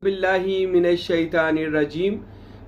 बिल्लाहि मिनश्शैतानिर्रजीम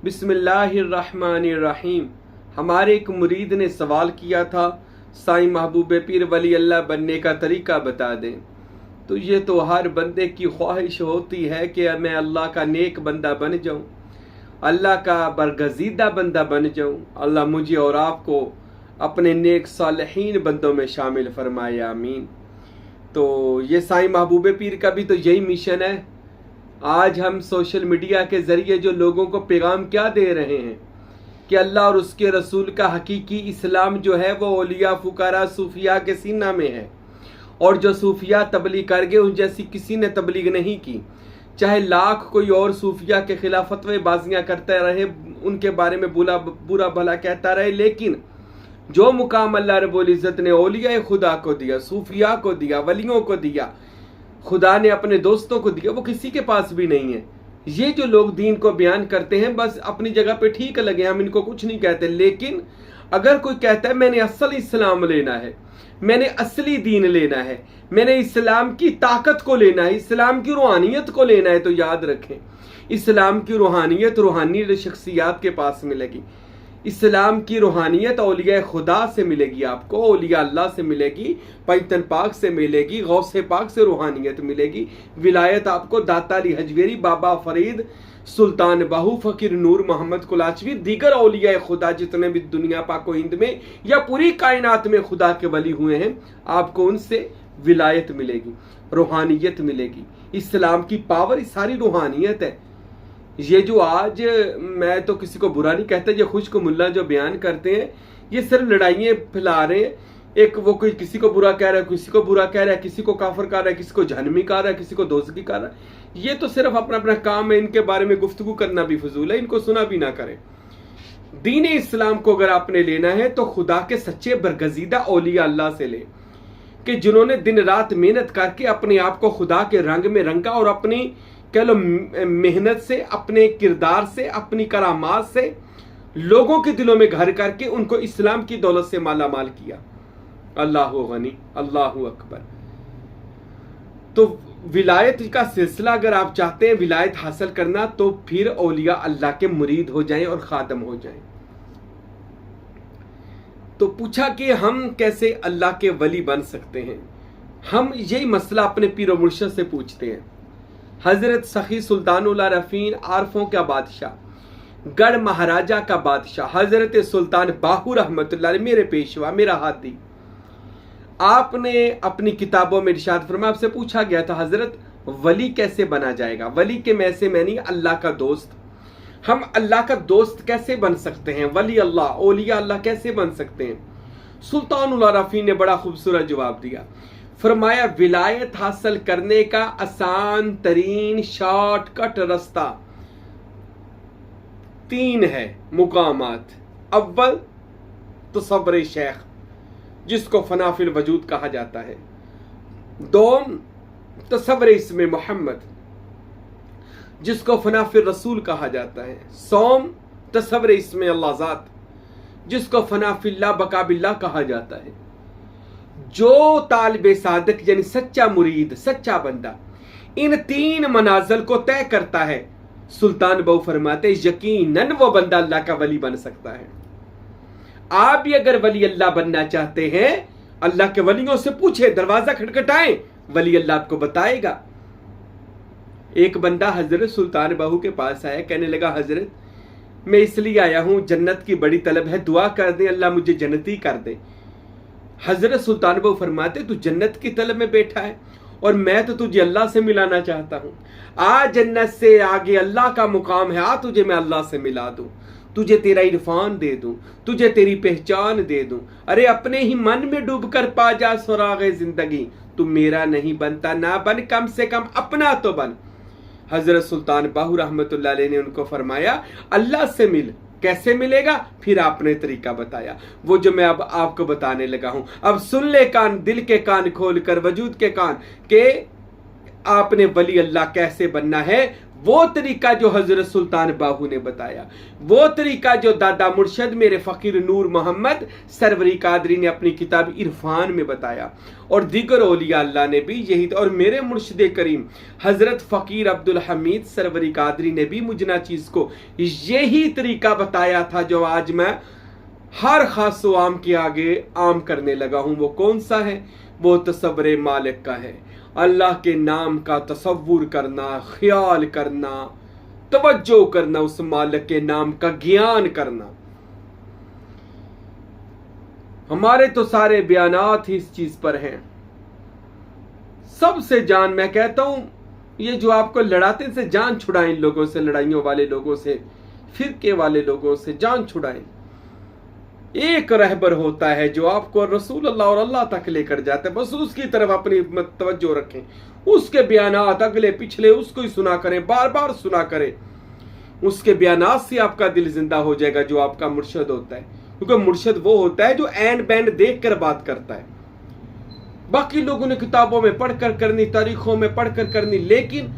बिस्मिल्लाहिर्रहमानिर्रहीम। हमारे एक मुरीद ने सवाल किया था, साईं महबूब पीर वली अल्लाह बनने का तरीका बता दें। तो ये तो हर बंदे की ख्वाहिश होती है कि मैं अल्लाह का नेक बंदा बन जाऊं, अल्लाह का बरगजीदा बंदा बन जाऊं। अल्लाह मुझे और आपको अपने नेक सालिहीन बंदों में शामिल फरमाए, आमीन। तो ये साईं महबूब पीर का भी तो यही मिशन है। आज हम सोशल मीडिया के ज़रिए जो लोगों को पैगाम क्या दे रहे हैं कि अल्लाह और उसके रसूल का हकीकी इस्लाम जो है वो औलिया फुकारा सूफिया के सीना में है, और जो सूफिया तबलीग कर गए उन जैसी किसी ने तबलीग नहीं की। चाहे लाख कोई और सूफिया के खिलाफ फतवे बाजियाँ करते रहे, उनके बारे में बुरा भला कहता रहे, लेकिन जो मुकाम अल्लाह रब्बुल इज़्ज़त ने औलिया खुदा को दिया, सूफिया को दिया, वलियों को दिया, खुदा ने अपने दोस्तों को दिया, वो किसी के पास भी नहीं है। ये जो लोग दीन को बयान करते हैं बस अपनी जगह पे ठीक लगे, हम इनको कुछ नहीं कहते। लेकिन अगर कोई कहता है मैंने असल इस्लाम लेना है, मैंने असली दीन लेना है, मैंने इस्लाम की ताकत को लेना है, इस्लाम की रूहानियत को लेना है, तो याद रखें इस्लाम की रूहानियत रूहानी शख्सियात के पास मिलेगी। इस्लाम की रूहानियत औलिया खुदा से मिलेगी, आपको औलिया अल्लाह से मिलेगी, पैतन पाक से मिलेगी, गौसे पाक से रूहानियत मिलेगी। विलायत आपको दाता अली हजवेरी, बाबा फरीद, सुल्तान बाहू, फ़कीर नूर मोहम्मद कुलाचवी, दीगर औलिया खुदा जितने भी दुनिया पाको हिंद में या पूरी कायनात में खुदा के वली हुए हैं, आपको उनसे विलायत मिलेगी, रूहानियत मिलेगी। इस्लाम की पावर सारी रूहानियत है। ये जो आज, मैं तो किसी को बुरा नहीं कहता, ये खुश्क मुल्ला जो बयान करते हैं ये सिर्फ लड़ाइयाँ फैला रहे हैं। एक वो कोई किसी को बुरा कह रहा है, किसी को बुरा कह रहा है, किसी को काफिर कह रहा है, किसी को जहन्नमी कह रहा है, किसी को दोज़खी कह रहा है। ये तो सिर्फ अपना अपना काम है, इनके बारे में गुफ्तगू करना भी फजूल है, इनको सुना भी ना करें। दीन इस्लाम को अगर आपने लेना है तो खुदा के सच्चे बरगजीदा औलिया अल्लाह से ले, कि जिन्होंने दिन रात मेहनत करके अपने आप को खुदा के रंग में रंगा और अपनी कह लो मेहनत से, अपने किरदार से, अपनी करामात से लोगों के दिलों में घर करके उनको इस्लाम की दौलत से माला माल किया। अल्लाह गनी, अल्लाह अकबर। तो विलायत का सिलसिला अगर आप चाहते हैं विलायत हासिल करना, तो फिर औलिया अल्लाह के मुरीद हो जाएं और खादम हो जाएं। तो पूछा कि हम कैसे अल्लाह के वली बन सकते हैं। हम यही मसला अपने पीर और मुर्शिद से पूछते हैं। हजरत सखी सुल्तानुल आरफीन, आरफों का बादशाह, गढ़ महाराजा का बादशाह, हजरत सुल्तान बाहू रहमतुल्लाह अलैह, मेरे पेशवा, मेरा हाथी, आपने अपनी किताबों में इरशाद फरमाया, आपसे पूछा गया था हजरत वली कैसे बना जाएगा। वली के मैं से मैं नहीं, अल्लाह का दोस्त। हम अल्लाह का दोस्त कैसे बन सकते हैं, वली अल्लाह, औलिया अल्लाह कैसे बन सकते हैं। सुल्तानुल आरफीन ने बड़ा खूबसूरत जवाब दिया। फरमाया विलायत हासिल करने का आसान तरीन शॉर्टकट रास्ता 3 है मुकामात। अव्वल तो सब्र शेख, जिसको फनाफिल वजूद कहा जाता है। 2 तसव्वुर इसमें मोहम्मद, जिसको फनाफिल रसूल कहा जाता है। 3 तसव्वुर इसमें अल्लाह ज़ात, जिसको फनाफिल्ला बकाबिल्ला कहा जाता है। जो तालिबे सादक यानी सच्चा मुरीद, सच्चा बंदा इन 3 मनाजिल को तय करता है, सुल्तान बहु फरमाते यकीनन वो बंदा अल्लाह का वली बन सकता है। आप भी अगर वली अल्लाह बनना चाहते हैं, अल्लाह के वलियों से पूछे, दरवाजा खटखटाएं, वली अल्लाह आपको बताएगा। एक बंदा हजरत सुल्तान बाहू के पास आया, कहने लगा हजरत मैं इसलिए आया हूं, जन्नत की बड़ी तलब है, दुआ कर दे अल्लाह मुझे जन्नती कर दे। हजरत सुल्तान बाहू फरमाते तू जन्नत की तलब में बैठा है और मैं तो तुझे अल्लाह से मिलाना चाहता हूं। आ जन्नत से आगे अल्लाह का मुकाम है, आ तुझे मैं अल्लाह से मिला दूं, तुझे तेरा इरफान दे दूं, तुझे तेरी पहचान दे दूं। अरे अपने ही मन में डूब कर पा जा सुरागे जिंदगी, तू मेरा नहीं बनता ना बन, कम से कम अपना तो बन। हजरत सुल्तान बाहू रहमतुल्लाह अलैह ने उनको फरमाया अल्लाह से मिल। कैसे मिलेगा, फिर आपने तरीका बताया, वो जो मैं अब आपको बताने लगा हूं। अब सुन ले कान, दिल के कान खोल कर, वजूद के कान, के आपने वली अल्लाह कैसे बनना है, वो तरीका जो हजरत सुल्तान बाहू ने बताया, वो तरीका जो दादा मुर्शद मेरे फ़कीर नूर मोहम्मद सरवरी कादरी ने अपनी किताब इरफान में बताया, और दीगर औलिया अल्लाह ने भी यही, और मेरे मुर्शिद करीम हजरत फ़कीर अब्दुल हमीद सरवरी कादरी ने भी मुझे चीज़ को यही तरीका बताया था जो आज मैं हर खास आम के आगे आम करने लगा हूँ। वो कौन सा है? वो तसव्वुर मालिक का है। अल्लाह के नाम का तसव्वुर करना, ख्याल करना, तवज्जो करना, उस मालिक के नाम का ज्ञान करना। हमारे तो सारे बयानात ही इस चीज पर हैं। सबसे जान, मैं कहता हूं ये जो आपको लड़ाते से जान छुड़ाएं, इन लोगों से, लड़ाइयों वाले लोगों से, फिरके वाले लोगों से जान छुड़ाएं। एक रहबर होता है जो आपको रसूल अल्लाह और अल्लाह तक लेकर जाता है, बस उसकी तरफ अपनी तवज्जो रखें, उसके बयानात अगले पिछले उसको ही सुना करें, बार बार सुना करें। उसके बयानात से आपका दिल जिंदा हो जाएगा जो आपका मुर्शद होता है, क्योंकि मुर्शद वो होता है जो एंड बैंड देख कर बात करता है। बाकी लोगों ने किताबों में पढ़कर करनी, तारीखों में पढ़कर करनी, लेकिन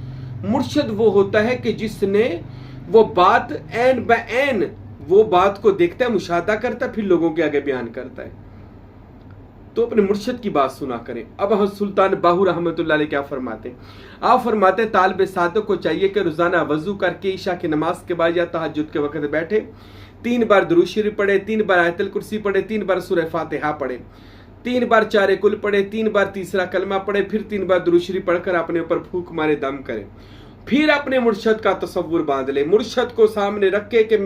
मुर्शद वो होता है कि जिसने वो बात एंड बाय एंड वो बात को देखता है, मुशाहदा करता है, फिर लोगों के आगे बयान करता है। तो अपने मुर्शिद की बात सुना करें। अब सुल्तान बाहू रहमतुल्लाह अलैह क्या फरमाते हैं? आप फरमाते हैं तालिब सादक को चाहिए कि रोजाना वजू करके ईशा की नमाज के बाद या तहज्जुद के वक्त बैठे, 3 बार दुरूद शरीफ पढ़े, 3 बार आयतुल कुर्सी पढ़े, 3 बार सूरह फातिहा पढ़े, 3 बार चारे कुल पढ़े, 3 बार तीसरा कलमा पढ़े, फिर 3 बार दुरूद शरीफ पढ़कर अपने ऊपर फूंक मारे, दम करे, फिर अपने मुर्शद का तसव्वुर बांध ले, मुर्शद को सामने रख के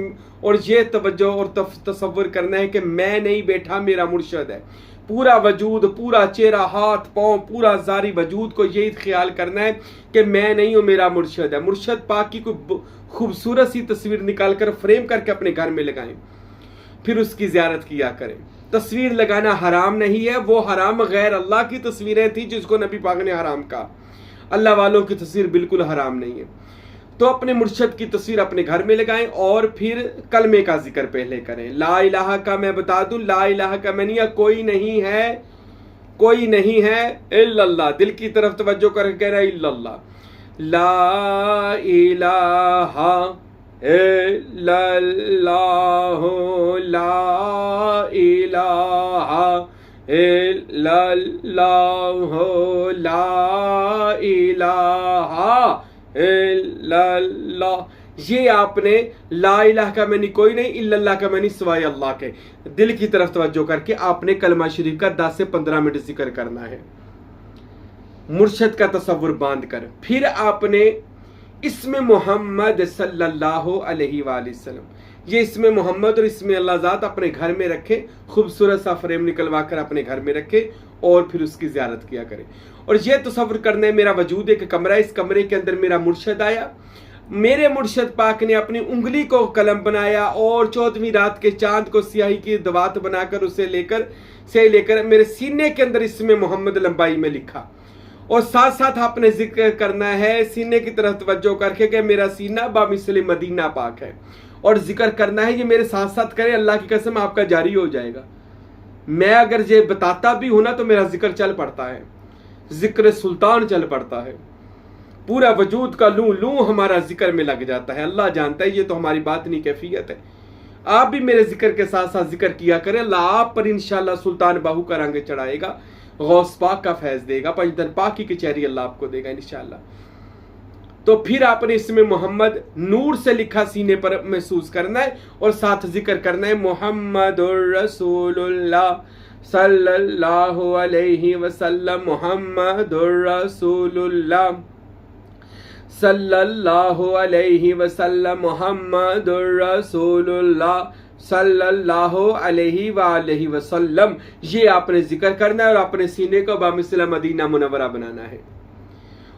और ये तवज्जो और तसव्वुर करना है कि मैं नहीं बैठा, मेरा मुर्शद है। पूरा वजूद, पूरा चेहरा, हाथ पांव, पूरा जारी वजूद को यही ख्याल करना है कि मैं नहीं हूं, मेरा मुर्शद है। मुर्शद पाक की कोई खूबसूरत सी तस्वीर निकाल कर फ्रेम करके अपने घर में लगाएं, फिर उसकी ज़ियारत किया करें। तस्वीर लगाना हराम नहीं है, वो हराम गैर अल्लाह की तस्वीरें थी जिसको नबी पाक ने हराम कहा। अल्लाह वालों की तस्वीर बिल्कुल हराम नहीं है। तो अपने मुर्शद की तस्वीर अपने घर में लगाएं और फिर कलमे का जिक्र पहले करें। ला इलाहा का मैं बता दूं, ला इलाहा का मैनिया कोई नहीं है, कोई नहीं है इल्लल्लाह। दिल की तरफ तवज्जो करके कह रहा है इल्लल्लाह, ला इलाहा इल्लल्लाह, ला इलाहा इल्लल्लाह, ला इलाहा इल्लल्लाह। ये आपने ला इलाहा का मैंने कोई नहीं, इल्लल्लाह का मैंने सिवाय अल्लाह के, दिल की तरफ तवज्जो करके आपने कलमा शरीफ का 10 से 15 मिनट जिक्र करना है, मुर्शद का तसव्वुर बांध कर। फिर आपने इसमें मोहम्मद सल्लल्लाहु अलैहि वसल्लम, ये इसमें मोहम्मद और इसमें अल्लाह ज़ात अपने घर में रखे, खूबसूरत सा फ्रेम निकलवा कर अपने घर में रखे और फिर उसकी ज़ियारत किया करें। और ये तसव्वुर करना है मेरा वजूद एक कमरा है, इस कमरे के अंदर मेरा मुर्शद आया, मेरे मुर्शद पाक ने अपनी उंगली को कलम बनाया और 14वीं रात के चांद को स्याही की दवात बनाकर उसे लेकर मेरे सीने के अंदर इसमें मोहम्मद लंबाई में लिखा। और साथ साथ आपने जिक्र करना है सीने की तरफ तवज्जो करके कि मेरा सीना बामिसले मदीना पाक है, और जिक्र करना है ये मेरे साथ साथ करें, अल्लाह की कसम आपका जारी हो जाएगा। मैं अगर ये बताता भी हूं ना तो मेरा जिक्र चल पड़ता है, जिक्र सुल्तान चल पड़ता है, पूरा वजूद का लूं लूं हमारा जिक्र में लग जाता है। अल्लाह जानता है, ये तो हमारी बात नहीं कैफियत है। आप भी मेरे जिक्र के साथ साथ जिक्र किया करें, अल्लाह आप पर इंशाअल्लाह सुल्तान बाहू का रंग चढ़ाएगा, गौस पाक का फैज देगा, पंजतन पाक की कचहरी अल्लाह आपको देगा इंशाअल्लाह। तो फिर आपने इसमें मोहम्मद नूर से लिखा सीने पर महसूस करना है और साथ जिक्र करना है मुहम्मदुर रसूलुल्लाह सल्लल्लाहु अलैहि वसल्लम, मुहम्मदुर रसूलुल्लाह सल्लल्लाहु अलैहि वसल्लम, मुहम्मदुर रसूलुल्लाह सल्लल्लाहु अलैहि वसल्लम। ये आपने जिक्र करना है और अपने सीने को बामिसला मदीना मुनव्वरा बनाना है।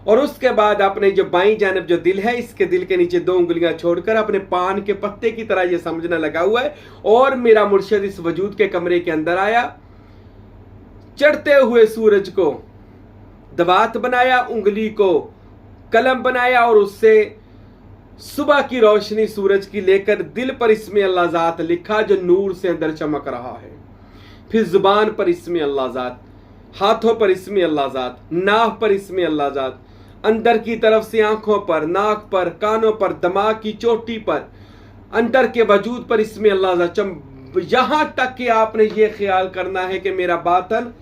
और उसके बाद आपने जो बाईं जानब जो दिल है, इसके दिल के नीचे 2 उंगलियां छोड़कर अपने पान के पत्ते की तरह ये समझना लगा हुआ है, और मेरा मुर्शिद इस वजूद के कमरे के अंदर आया, चढ़ते हुए सूरज को दवात बनाया, उंगली को कलम बनाया और उससे सुबह की रोशनी सूरज की लेकर दिल पर इसमें अल्लाह ज़ात लिखा जो नूर से अंदर चमक रहा है। फिर जुबान पर इसमें अल्लाह ज़ात, हाथों पर इसमें अल्लाह ज़ात, नाभ पर इसमें अल्लाह ज़ात, अंदर की तरफ से आंखों पर, नाक पर, कानों पर, दिमाग की चोटी पर, अंदर के वजूद पर इसमें अल्लाह यहां तक कि आपने ये ख्याल करना है कि मेरा बातन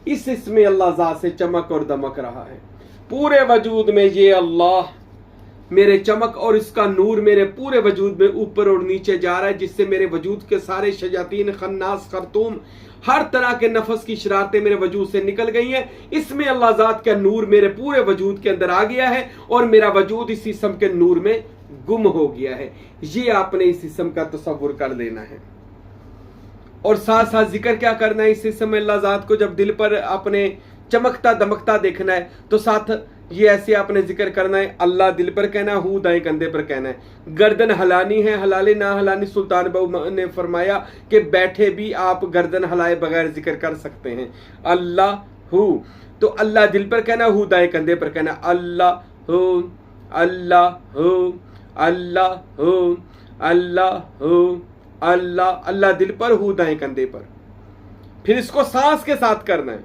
इस इसमें अल्लाह ज़ात से चमक और दमक रहा है। पूरे वजूद में ये अल्लाह मेरे चमक और इसका नूर मेरे पूरे वजूद में ऊपर और नीचे जा रहा है, जिससे मेरे वजूद के सारे शयातीन, खन्नास, खरतूम, हर तरह के नफस की शरारतें मेरे वजूद से निकल गई हैं। इसमें अल्लाह ज़ात का नूर मेरे पूरे वजूद के अंदर आ गया है और मेरा वजूद इस इस्म के नूर में गुम हो गया है। ये आपने इस इस्म का तसव्वुर कर लेना है। और साथ साथ जिक्र क्या करना है इस इस्म अल्लाह ज़ात को, जब दिल पर आपने चमकता दमकता देखना है तो साथ ये ऐसे आपने जिक्र करना है, अल्लाह दिल पर कहना, हूँ दाएं कंधे पर कहना है, गर्दन हलानी है, हलाले ना हलानी। सुल्तान बहू ने फरमाया कि बैठे भी आप गर्दन हलाए बगैर जिक्र कर सकते हैं। अल्लाह हूँ तो अल्लाह दिल पर कहना, हूँ दाएं कंधे पर कहना, अल्लाह हूँ, अल्लाह हूँ, अल्लाह हूँ, अल्लाह हूँ, अल्लाह। अल्लाह दिल पर, हूँ दाएं कंधे पर। फिर इसको सांस के साथ करना है।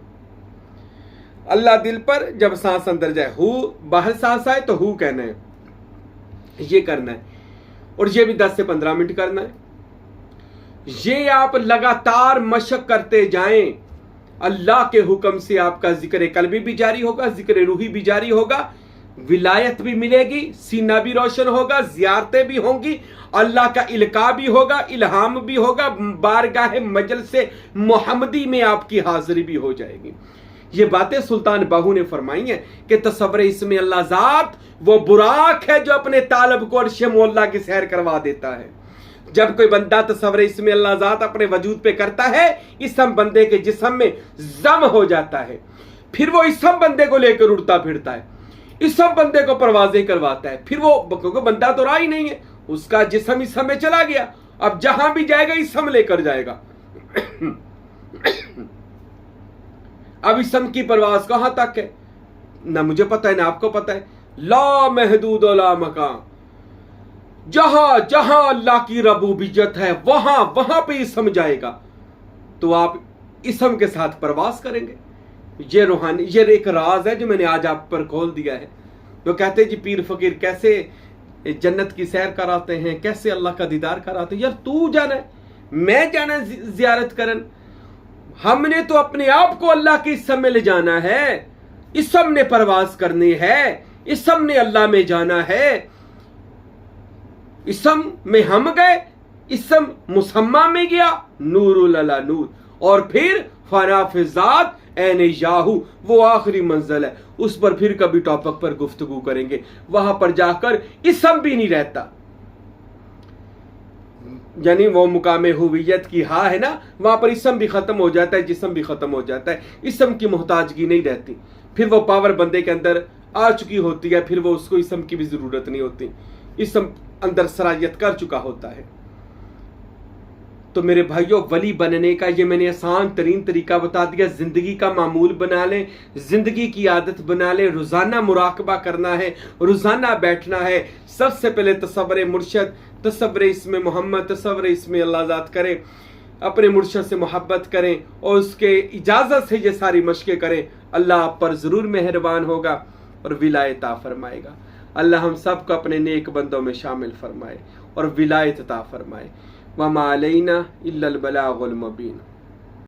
अल्लाह दिल पर, जब सांस अंदर जाए हु, बाहर सांस आए तो हु कहना है, ये करना है। और ये भी 10 से 15 मिनट करना है। ये आप लगातार मशक करते जाएं, अल्लाह के हुक्म से आपका जिक्र कल्बी भी जारी होगा, जिक्र रूही भी जारी होगा, विलायत भी मिलेगी, सीना भी रोशन होगा, जियारतें भी होंगी, अल्लाह का इल्का भी होगा, इल्हाम भी होगा, बारगाह मजलिस मोहम्मदी में आपकी हाजिरी भी हो जाएगी। ये बातें सुल्तान बाहू ने फरमाई हैं कि तसव्वुर इसमें अल्लाह ज़ात वो बुराक है जो अपने तालब को अर्श मौला की सैर करवा देता है। जब कोई बंदा तसव्वुर इसमें अल्लाह ज़ात अपने वजूद पे करता है, इसम बंदे के जिस्म में जम हो जाता है। फिर वो इसम बंदे को लेकर उड़ता फिरता है, इसम बंदे को परवाजें करवाता है। फिर वो, क्योंकि बंदा तो रहा ही नहीं है, उसका जिस्म इसम में चला गया, अब जहां भी जाएगा इसम लेकर जाएगा। अब इसम की परवाज कहां तक है ना मुझे पता है ना आपको पता है। ला महदूद ला मकान, जहां जहां अल्लाह की रबूबियत है वहां वहां पे इसम जाएगा, तो आप इसम के साथ परवाज करेंगे। ये रूहानी, ये एक राज है जो मैंने आज आप पर खोल दिया है। तो कहते जी पीर फकीर कैसे जन्नत की सैर कराते हैं, कैसे अल्लाह का दीदार कराते हैं। यार तू जाना है, मैं जाना जियारत करन, हमने तो अपने आप को अल्लाह के इसम में ले जाना है, इसम ने परवाज करनी है, इसम ने अल्लाह में जाना है। इसम में हम गए, इसम मुसम्मा में गया, नूरुल अला नूर, और फिर फना फिजात ऐन याहू, वो आखिरी मंजिल है। उस पर फिर कभी टॉपिक पर गुफ्तगू करेंगे। वहां पर जाकर इसम भी नहीं रहता, यानी वो मुकामे हुवियत की हा है ना, वहां पर इसम भी खत्म हो जाता है, जिस्म भी खत्म हो जाता है, इसम की मोहताजगी नहीं रहती। फिर वो पावर बंदे के अंदर आ चुकी होती है, फिर वो उसको इसम की भी जरूरत नहीं होती, इसम अंदर सरायत कर चुका होता है। तो मेरे भाइयों, वली बनने का ये मैंने आसान तरीन तरीका बता दिया। जिंदगी का मामूल बना लें, जिंदगी की आदत बना लें, रोजाना मुराकबा करना है, रोजाना बैठना है। सबसे पहले तसव्वुर मुर्शद, तसव्वुर इसमें मोहम्मद, तसव्वुर इसमें अल्लाह ज़ात करें, अपने मुर्शद से मोहब्बत करें और उसके इजाज़त से ये सारी मशक़ें करें। अल्लाह आप पर ज़रूर मेहरबान होगा और विलायत अता फरमाएगा। अल्लाह हम सब को अपने नेक बंदों में शामिल फरमाए और विलायत अता फरमाए। वमा अलैना इल्लल बलागुल मुबीन।